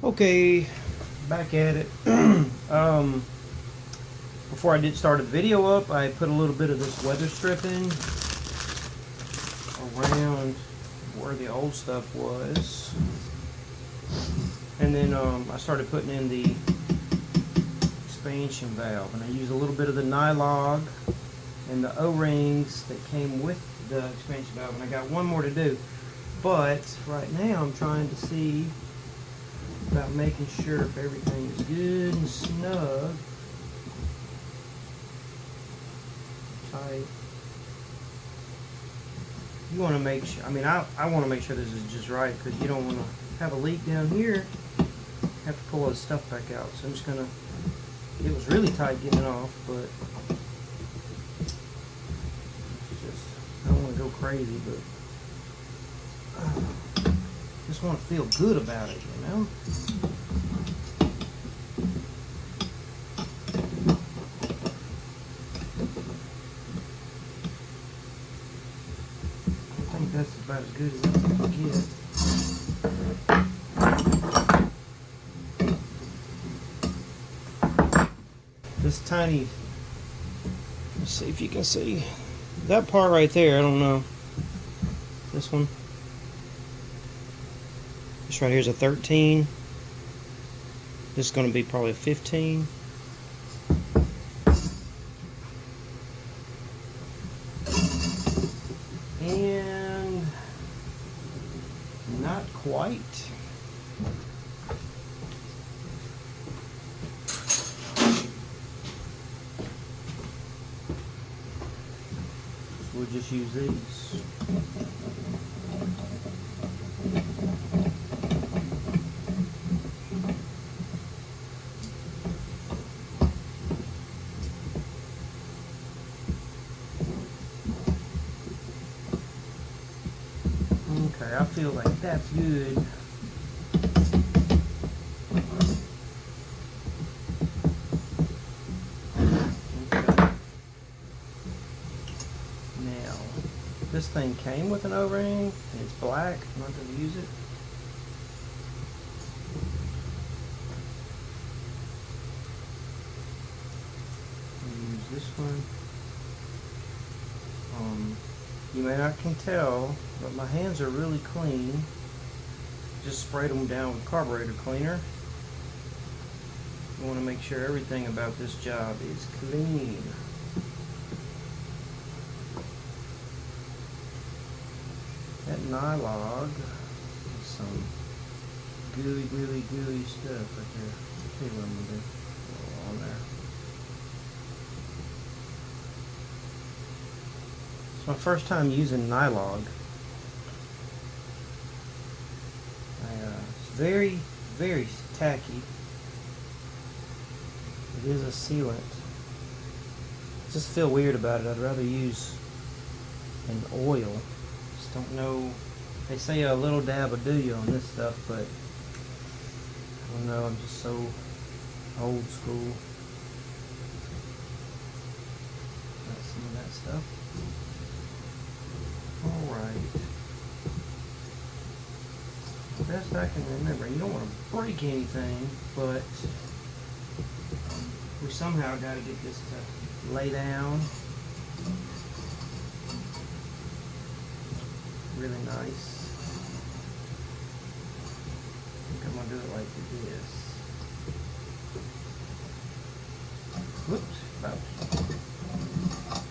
Okay, back at it. Before I did start the video up, I put a little bit of this weather stripping around where the old stuff was. And then I started putting in the expansion valve. And I used a little bit of the nylog and the O-rings that came with the expansion valve. And I got one more to do. But right now I'm trying to see about making sure if everything is good and snug. Tight. You want to make sure, I want to make sure this is just right, because you don't want to have a leak down here, have to pull all this stuff back out. So I'm just going to, it was really tight getting it off, but it's just, I don't want to go crazy, but just want to feel good about it, you know? I think that's about as good as I can get. This tiny, let's see if you can see that part right there. I don't know. This one. This right here is a 13. This is going to be probably a 15. And not quite. We'll just use these. Okay, I feel like that's good. This thing came with an O-ring, and it's black. I'm not going to use it. I'll use this one. You may not can tell, but my hands are really clean. Just sprayed them down with carburetor cleaner. You want to make sure everything about this job is clean. That nylog is some gooey stuff right there. I'll tell you what I'm going to do. On there. It's my first time using nylog. It's very tacky. It is a sealant. I just feel weird about it. I'd rather use an oil. Don't know. They say a little dab will do you on this stuff, but I don't know. I'm just so old school. Got some of that stuff. All right. Best I can remember. You don't want to break anything, but we somehow got to get this to lay down. Really nice. I think I'm going to do it like this. Whoops.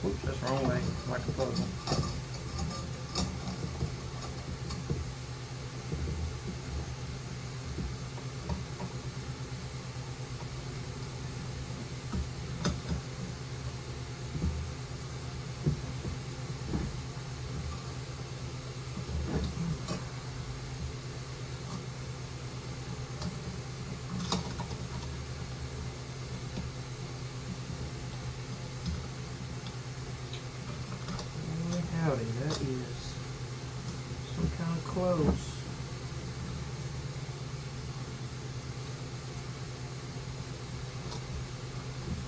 Whoops, that's the wrong way. Like a puzzle. Howdy, that is some kind of close.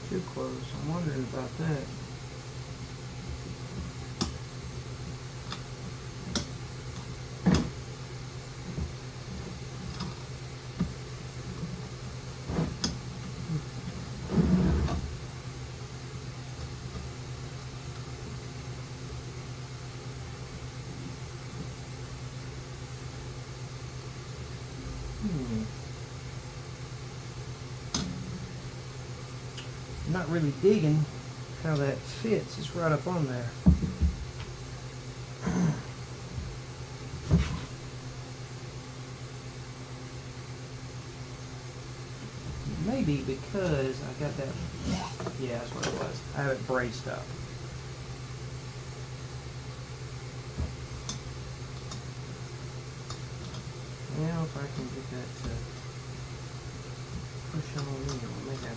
Too close. I'm wondering about that. not really digging how that fits. It's right up on there. Maybe because I got that, yeah, that's what it was. I have it braced up. Now if I can get that to push on in, I may have to,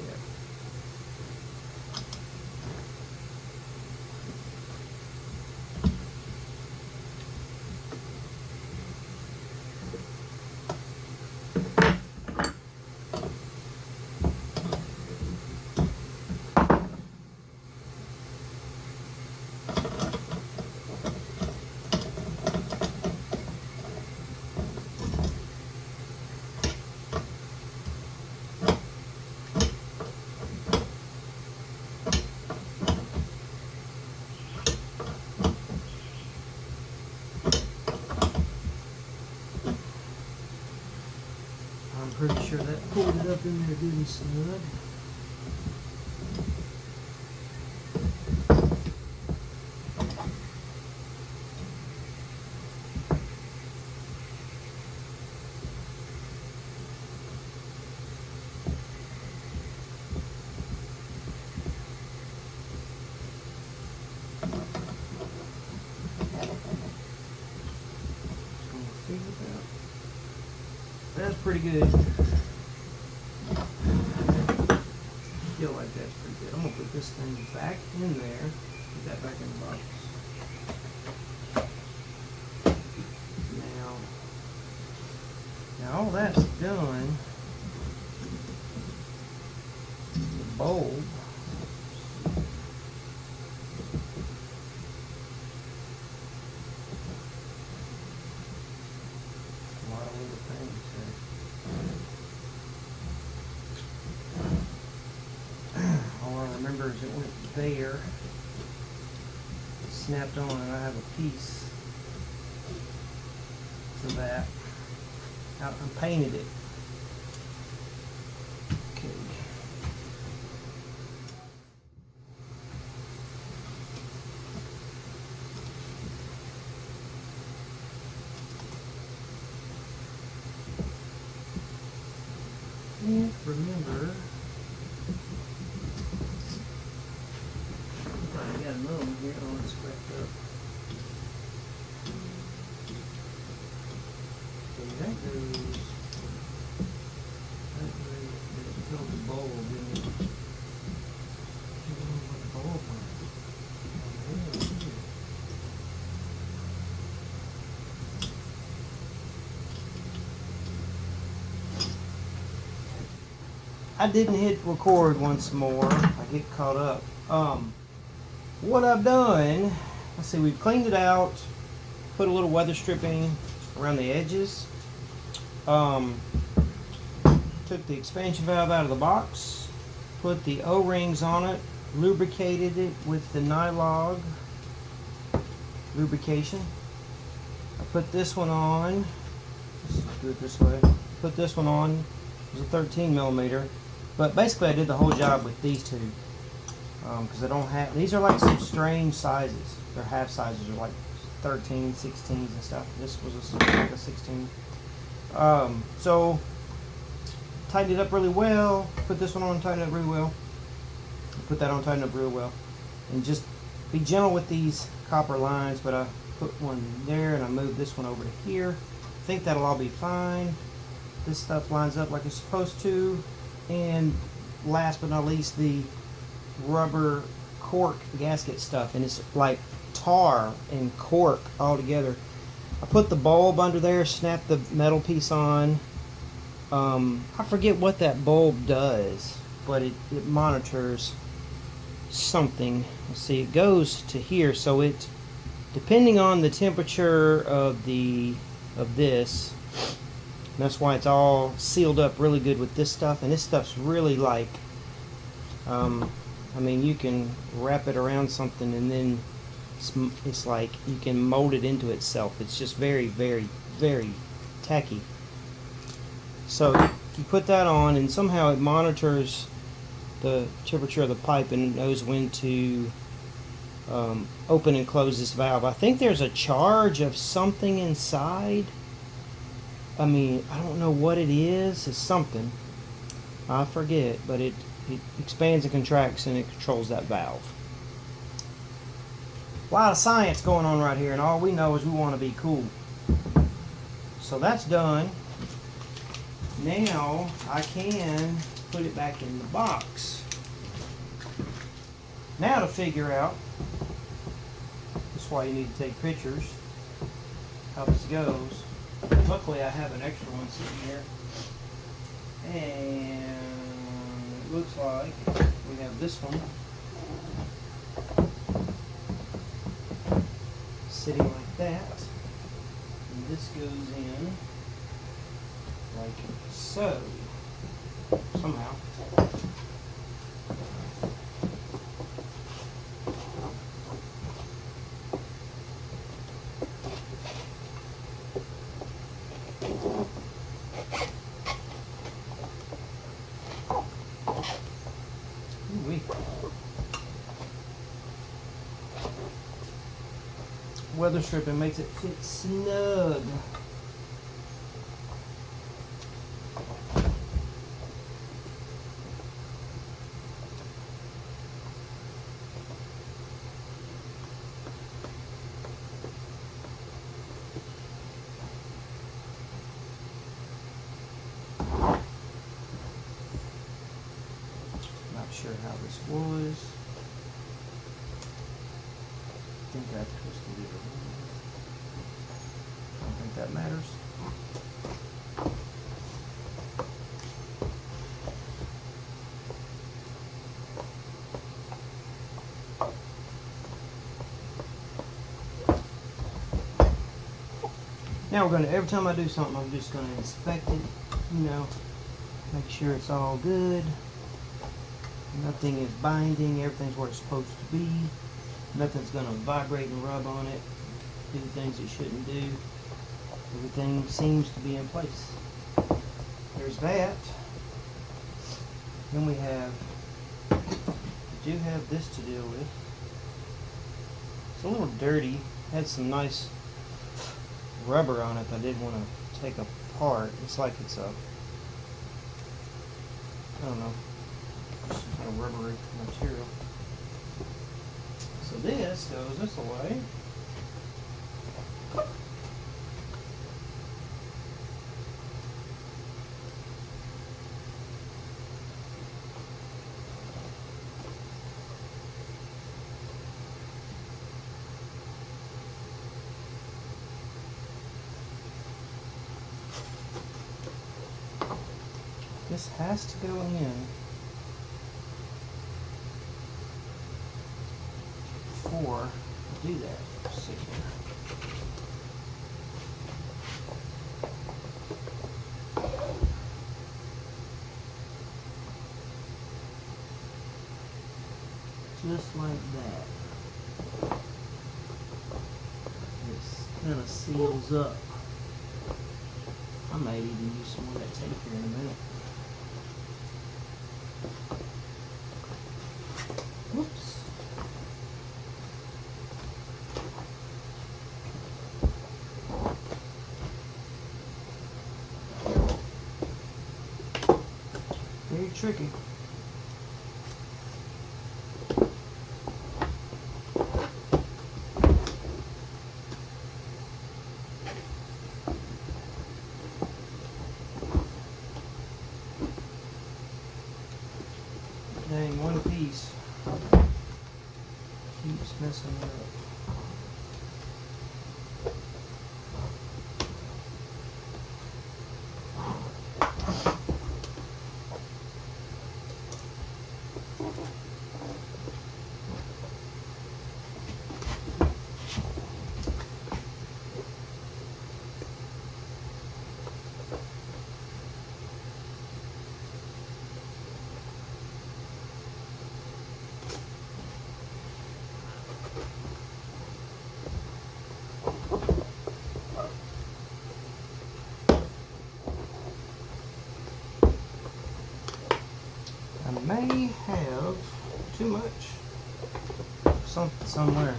yeah. I'm pretty sure that pulled it up in there good and snug. That's pretty good. I feel like that's pretty good. I'm gonna put this thing back in there. Put that back in the box. Now all that's done. The bulb. It went there, it snapped on, and I have a piece for that. I painted it. Okay. And remember, I got another one here. Oh, it's cracked up. Okay, that goes. That goes. It fills the bowl, didn't it? I don't know what the bowl went. I didn't hit record once more. I get caught up. What I've done, let's see, we've cleaned it out, put a little weather stripping around the edges, took the expansion valve out of the box, put the O-rings on it, lubricated it with the Nylog lubrication. I put this one on, let's do it this way, put this one on, it's a 13 millimeter, but basically I did the whole job with these two. Because I don't have, these are like some strange sizes. They're half sizes, they're like 13, 16s and stuff. This was like a 16. So, tightened it up really well. Put this one on, tighten it up really well. Put that on, tighten it up really well. And just be gentle with these copper lines, but I put one there and I moved this one over to here. I think that'll all be fine. This stuff lines up like it's supposed to. And last but not least, the rubber cork gasket stuff, and it's like tar and cork all together. I put the bulb under there, snapped the metal piece on. I forget what that bulb does, but it monitors something. Let's see, it goes to here, so it, depending on the temperature of this, that's why it's all sealed up really good with this stuff. And this stuff's really like, I mean, you can wrap it around something and then it's like you can mold it into itself. It's just very, very, very tacky. So you put that on and somehow it monitors the temperature of the pipe and knows when to open and close this valve. I think there's a charge of something inside. I mean, I don't know what it is. It's something. I forget, but it expands and contracts and it controls that valve. A lot of science going on right here, and all we know is we want to be cool. So that's done. Now I can put it back in the box. Now to figure out, that's why you need to take pictures, how this goes. Luckily I have an extra one sitting here. And it looks like we have this one sitting like that. And this goes in like so. Somehow. Weather stripping makes it fit snug. Not sure how this was. I think I twisted it around. I don't think that matters. Now we're going to, every time I do something, I'm just going to inspect it, you know, make sure it's all good. Nothing is binding, everything's where it's supposed to be. Nothing's going to vibrate and rub on it, do things it shouldn't do. Everything seems to be in place. There's that. Then we do have this to deal with. It's a little dirty. Had some nice rubber on it that I didn't want to take apart. It's like it's a, I don't know, some kind of rubbery material. So this goes this way. This has to go in before I do that. Let's see here. Just like that. This kind of seals up. I might even use some of that tape here in a minute. Whoops. Very tricky. Dang, one piece keeps messing it up. may have too much. Somewhere.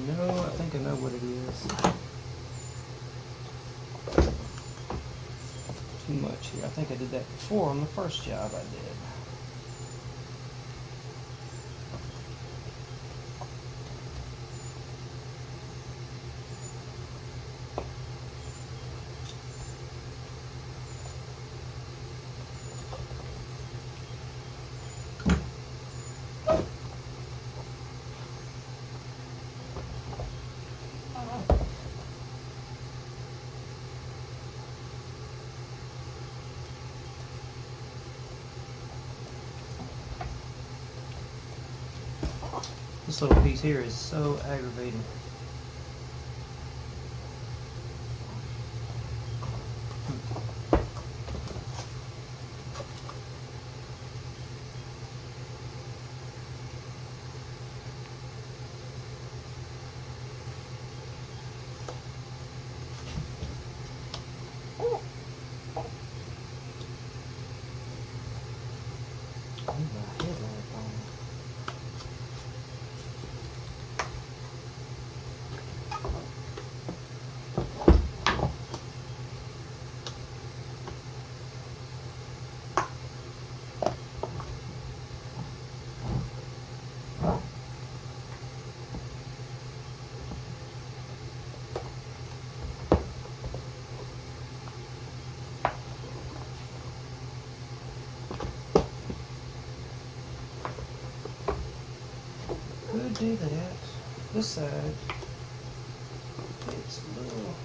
No, I think I know what it is. Too much here. I think I did that before on the first job I did. This little piece here is so aggravating. Could do that. This side, it's a little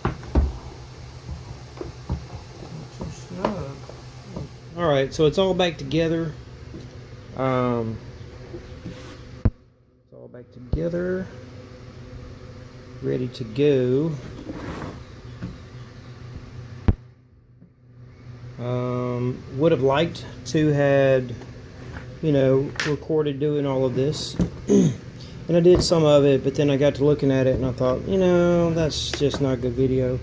too snug. All right, so it's all back together. It's all back together, ready to go. Would have liked to had, recorded doing all of this. And I did some of it, but then I got to looking at it and I thought, that's just not good video.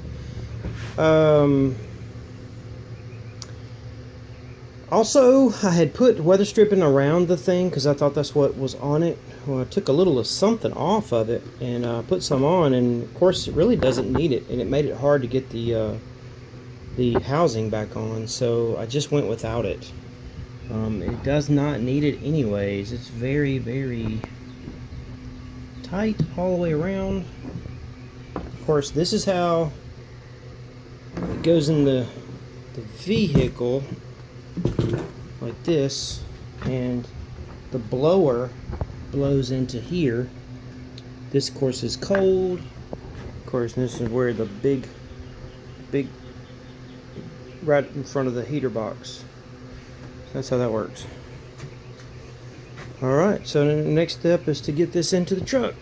Also, I had put weather stripping around the thing because I thought that's what was on it. Well, I took a little of something off of it and put some on, and of course it really doesn't need it, and it made it hard to get the housing back on, so I just went without it. It does not need it anyways. It's very, very tight all the way around. Of course, this is how it goes in the vehicle, like this, and the blower blows into here. This, of course, is cold. Of course, this is where the big right in front of the heater box. That's how that works. Alright, so the next step is to get this into the truck.